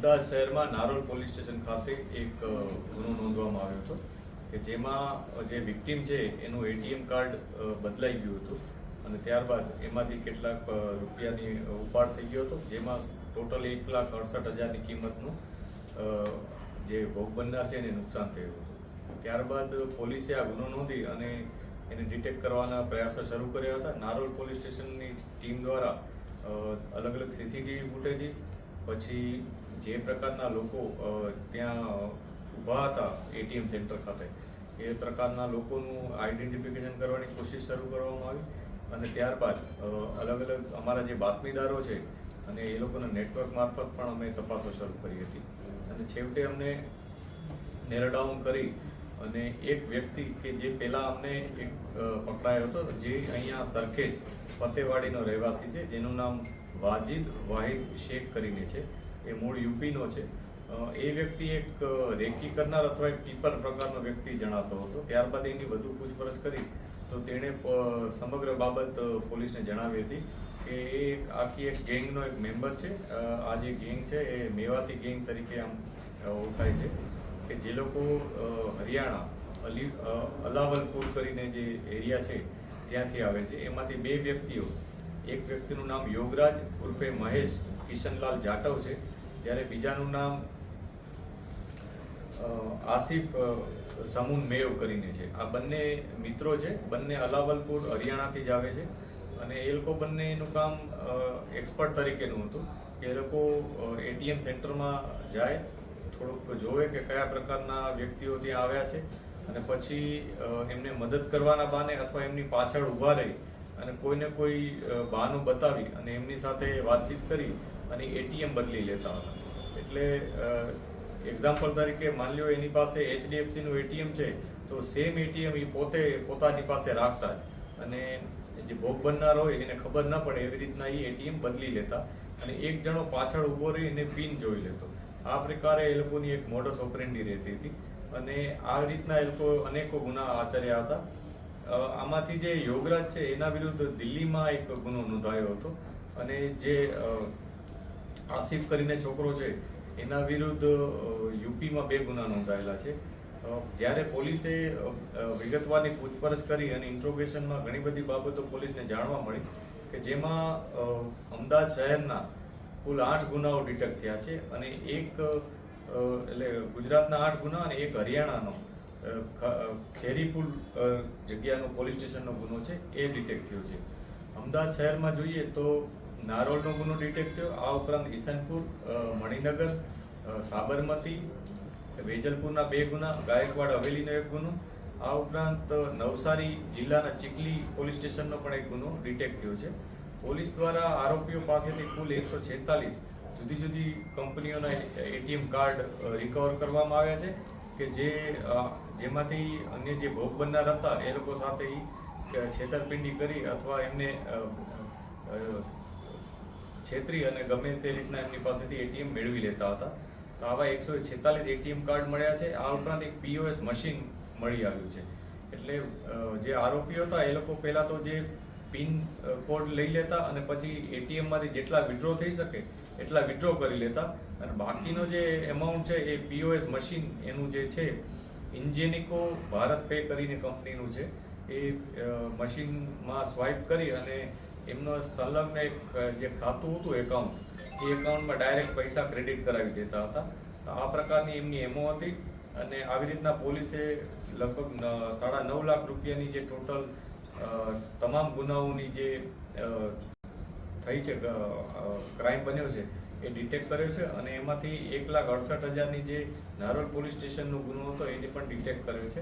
અમદાવાદ શહેરમાં Narol police station ખાતે એક ગુનો નોંધવામાં આવ્યો હતો કે જેમાં જે વિક્ટીમ છે એનું એટીએમ કાર્ડ બદલાઈ ગયું હતું અને ત્યારબાદ એમાંથી કેટલાક રૂપિયાની ઉપાડ થઈ ગયો હતો, જેમાં ટોટલ 1,68,000ની કિંમતનું જે ભોગ બનનાર છે એને નુકસાન થયું હતું. ત્યારબાદ પોલીસે આ ગુનો નોંધી અને એને ડિટેક્ટ કરવાના પ્રયાસો શરૂ કર્યા હતા. નારોલ પોલીસ સ્ટેશનની ટીમ દ્વારા અલગ અલગ સીસીટીવી ફૂટેજીસ, પછી જે પ્રકારના લોકો ત્યાં ઊભા હતા એટીએમ સેન્ટર ખાતે એ પ્રકારના લોકોનું આઈડેન્ટિફિકેશન કરવાની કોશિશ શરૂ કરવામાં આવી અને ત્યારબાદ અલગ અલગ અમારા જે બાતમીદારો છે અને એ લોકોના નેટવર્ક મારફત પણ અમે તપાસો શરૂ કરી હતી અને છેવટે અમને નેરો ડાઉન કરી અને એક વ્યક્તિ કે જે પહેલાં અમને એક પકડાયો હતો, જે અહીંયા સરખેજ ફતેવાડીનો રહેવાસી છે, જેનું નામ વાજીદ વાહિદ શેખ કરીને છે, એ મૂળ યુપીનો છે. એ વ્યક્તિ એક રેકી કરનાર અથવા એક ટીપર પ્રકારનો વ્યક્તિ જણાતો હતો. ત્યારબાદ એની વધુ પૂછપરછ કરી તો તેણે સમગ્ર બાબત પોલીસને જણાવી હતી કે એ આખી એક ગેંગનો એક મેમ્બર છે. આ જે ગેંગ છે એ મેવાતી ગેંગ તરીકે આમ ઓળખાય છે કે જે લોકો હરિયાણા અલાવલપુર કરીને જે એરિયા છે ત્યાંથી આવે છે. એમાંથી બે વ્યક્તિઓ, એક વ્યક્તિનું નામ યોગરાજ ઉર્ફે મહેશ કિશનલાલ જાટવ છે, જ્યારે બીજાનું નામ આસિફ સમૂન મેવ કરીને છે. આ બંને મિત્રો છે, બંને અલાવલપુર હરિયાણાથી જ આવે છે અને એ લોકો બંનેનું કામ એક્સપર્ટ તરીકેનું હતું કે એ લોકો એટીએમ સેન્ટરમાં જાય, થોડુંક જોવે કે કયા પ્રકારના વ્યક્તિઓ ત્યાં આવ્યા છે અને પછી એમને મદદ કરવાના બહાને અથવા એમની પાછળ ઊભા રહી અને કોઈને કોઈ બહાનું બતાવી અને એમની સાથે વાતચીત કરી અને એટીએમ બદલી લેતા હતા. એટલે એક્ઝામ્પલ તરીકે માની લો એની પાસે HDFCનું એટીએમ છે તો સેમ એટીએમ એ પોતાની પાસે રાખતા અને જે ભોગ બનનાર હોય એને ખબર ન પડે એવી રીતના એ એટીએમ બદલી લેતા અને એક જણો પાછળ ઊભો રહી અને પિન જોઈ લેતો. આ પ્રકારે એ લોકોની એક મોડસ ઓપરેન્ડી રહેતી હતી અને આ રીતના એ લોકો અનેકો ગુના આચર્યા હતા. આમાંથી જે યોગરાજ છે એના વિરુદ્ધ દિલ્હીમાં એક ગુનો નોંધાયો હતો અને જે આસિફ કરીને છોકરો છે એના વિરુદ્ધ યુપીમાં 2 ગુના નોંધાયેલા છે. જ્યારે પોલીસે વિગતવારની પૂછપરછ કરી અને ઇન્ટ્રોગેશનમાં ઘણી બધી બાબતો પોલીસને જાણવા મળી કે જેમાં અમદાવાદ શહેરના કુલ 8 ગુનાઓ ડિટેક્ટ થયા છે અને એક એટલે ગુજરાતના 8 ગુના અને એક હરિયાણાનો ખેરીપુલ જગ્યાનો પોલીસ સ્ટેશનનો ગુનો છે એ ડિટેક્ટ થયો છે. અમદાવાદ શહેરમાં જોઈએ તો નારોલનો ગુનો ડિટેક્ટ થયો. આ ઉપરાંત ઈસનપુર, મણિનગર, સાબરમતી, વેજલપુરના 2 ગુના, ગાયકવાડ હવેલીનો 1 ગુનો, આ ઉપરાંત નવસારી જિલ્લાના ચીખલી પોલીસ સ્ટેશનનો પણ 1 ગુનો ડિટેક્ટ થયો છે. પોલીસ દ્વારા આરોપીઓ પાસેથી કુલ 146 જુદી જુદી કંપનીઓના એટીએમ કાર્ડ રિકવર કરવામાં આવ્યા છે કે જેમાંથી અન્ય જે ભોગ બનનાર હતા એ લોકો સાથે છેતરપિંડી કરી અથવા એમને છેતરી અને ગમે તે રીતના એમની પાસેથી એટીએમ મેળવી લેતા હતા. તો આવા 146 એટીએમ કાર્ડ મળ્યા છે. આ ઉપરાંત એક POS મશીન મળી આવ્યું છે. એટલે જે આરોપીઓ હતા એ લોકો પહેલા તો જે પિન કોડ લઈ લેતા અને પછી એટીએમમાંથી જેટલા વિડ્રો થઈ શકે એટલા વિડ્રો કરી લેતા અને બાકીનો જે એમાઉન્ટ છે એ POS મશીન એનું જે છે ઇન્જેનિકો ભારત પે કરીને કંપનીનું છે, એ મશીનમાં સ્વાઇપ કરી અને એમનો સંલગ્ન એક જે ખાતું હતું એકાઉન્ટ, એ એકાઉન્ટમાં ડાયરેક્ટ પૈસા ક્રેડિટ કરાવી દેતા હતા. આ પ્રકારની એમની એમો હતી અને આવી રીતના પોલીસે લગભગ 9.5 લાખ રૂપિયાની જે ટોટલ તમામ ગુનાઓની જે થઈ છે, ક્રાઇમ બન્યો છે એ ડિટેક્ટ કર્યો છે અને એમાંથી 1,68,000ની જે નારોલ પોલીસ સ્ટેશનનો ગુનો હતો એને પણ ડિટેક્ટ કર્યો છે.